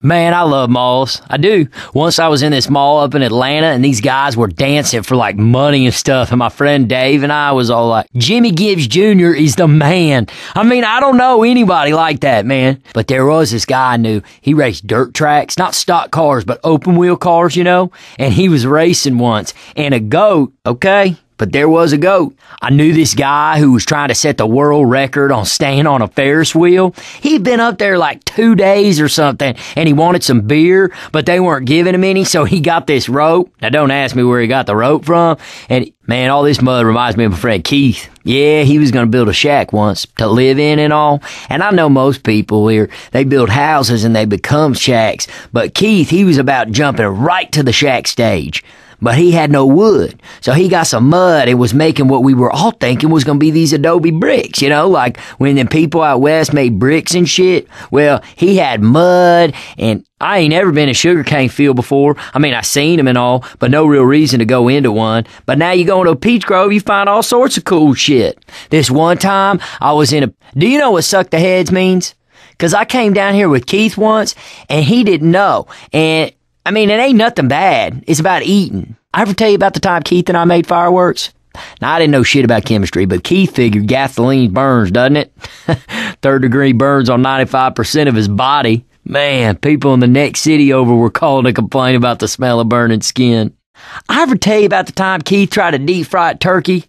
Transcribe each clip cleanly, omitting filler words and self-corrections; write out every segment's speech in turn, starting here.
Man, I love malls. I do. Once I was in this mall up in Atlanta, and these guys were dancing for like money and stuff, and my friend Dave and I was all like, Jimmy Gibbs Jr. is the man. I mean, I don't know anybody like that, man. But there was this guy I knew. He raced dirt tracks, not stock cars, but open wheel cars, you know? And he was racing once, and a goat, okay? But there was a goat. I knew this guy who was trying to set the world record on staying on a Ferris wheel. He'd been up there like 2 days or something, and he wanted some beer, but they weren't giving him any, so he got this rope. Now, don't ask me where he got the rope from. And, man, all this mud reminds me of my friend Keith. Yeah, he was going to build a shack once to live in and all. And I know most people here, they build houses and they become shacks. But Keith, he was about jumping right to the shack stage. But he had no wood, so he got some mud and was making what we were all thinking was going to be these adobe bricks, you know, like when them people out west made bricks and shit. Well, he had mud, and I ain't ever been in a sugarcane field before. I mean, I seen them and all, but no real reason to go into one. But now you go into a peach grove, you find all sorts of cool shit. This one time, I was in a... Do you know what suck the heads means? Because I came down here with Keith once, and he didn't know, and... I mean, it ain't nothing bad. It's about eating. I ever tell you about the time Keith and I made fireworks? Now, I didn't know shit about chemistry, but Keith figured gasoline burns, doesn't it? Third-degree burns on 95% of his body. Man, people in the next city over were calling to complain about the smell of burning skin. I ever tell you about the time Keith tried to deep-fry turkey?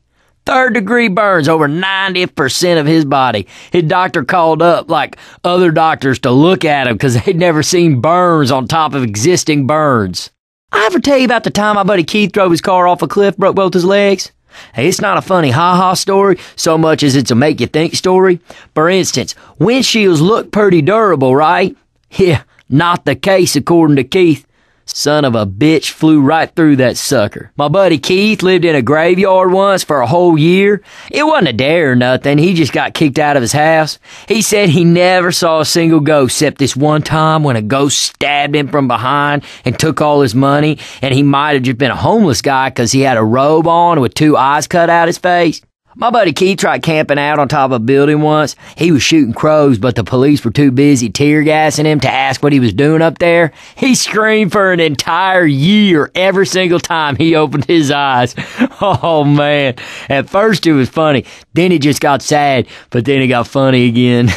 Third-degree burns over 90% of his body. His doctor called up, like, other doctors to look at him because they'd never seen burns on top of existing burns. I ever tell you about the time my buddy Keith drove his car off a cliff, broke both his legs? Hey, it's not a funny ha-ha story so much as it's a make-you-think story. For instance, windshields look pretty durable, right? Yeah, not the case according to Keith. Son of a bitch flew right through that sucker. My buddy Keith lived in a graveyard once for a whole year. It wasn't a dare or nothing. He just got kicked out of his house. He said he never saw a single ghost except this one time when a ghost stabbed him from behind and took all his money, and he might have just been a homeless guy because he had a robe on with 2 eyes cut out his face. My buddy Keith tried camping out on top of a building once. He was shooting crows, but the police were too busy tear gassing him to ask what he was doing up there. He screamed for an entire year every single time he opened his eyes. Oh, man. At first it was funny. Then it just got sad, but then it got funny again.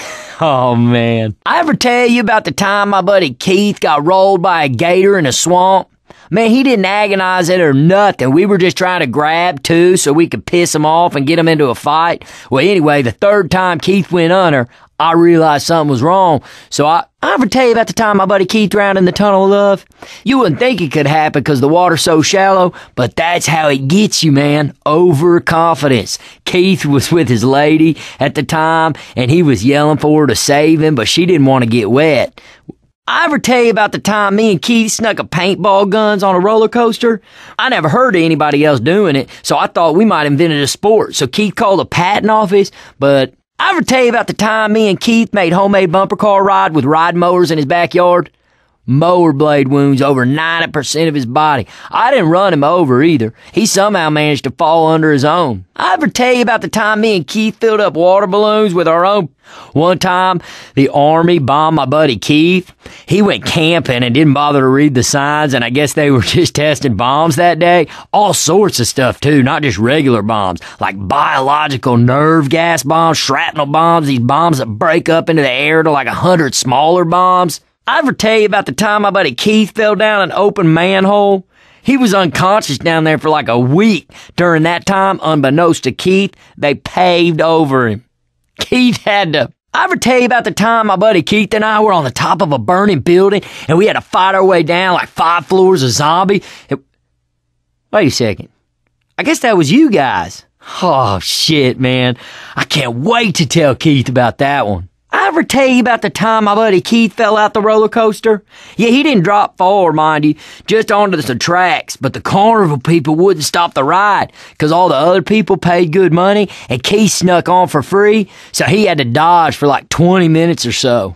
Oh, man. I ever tell you about the time my buddy Keith got rolled by a gator in a swamp? Man, he didn't agonize it or nothing. We were just trying to grab 2 so we could piss him off and get him into a fight. Well, anyway, the 3rd time Keith went under, I realized something was wrong. So I ever tell you about the time my buddy Keith drowned in the Tunnel of Love? You wouldn't think it could happen because the water's so shallow, but that's how it gets you, man. Overconfidence. Keith was with his lady at the time, and he was yelling for her to save him, but she didn't want to get wet. I ever tell you about the time me and Keith snuck a paintball guns on a roller coaster? I never heard of anybody else doing it, so I thought we might invented a sport. So Keith called the patent office, but I ever tell you about the time me and Keith made homemade bumper car ride with ride mowers in his backyard? Mower blade wounds over 90% of his body. I didn't run him over either. He somehow managed to fall under his own. I ever tell you about the time me and Keith filled up water balloons with our own? One time, the Army bombed my buddy Keith. He went camping and didn't bother to read the signs, and I guess they were just testing bombs that day. All sorts of stuff, too, not just regular bombs, like biological nerve gas bombs, shrapnel bombs, these bombs that break up into the air to like 100 smaller bombs. I ever tell you about the time my buddy Keith fell down an open manhole? He was unconscious down there for like a week. During that time, unbeknownst to Keith, they paved over him. Keith had to... I ever tell you about the time my buddy Keith and I were on the top of a burning building and we had to fight our way down like 5 floors of zombie? Wait a second. I guess that was you guys. Oh, shit, man. I can't wait to tell Keith about that one. I ever tell you about the time my buddy Keith fell out the roller coaster? Yeah, he didn't drop forward, mind you, just onto the tracks, but the carnival people wouldn't stop the ride because all the other people paid good money and Keith snuck on for free, so he had to dodge for like 20 minutes or so.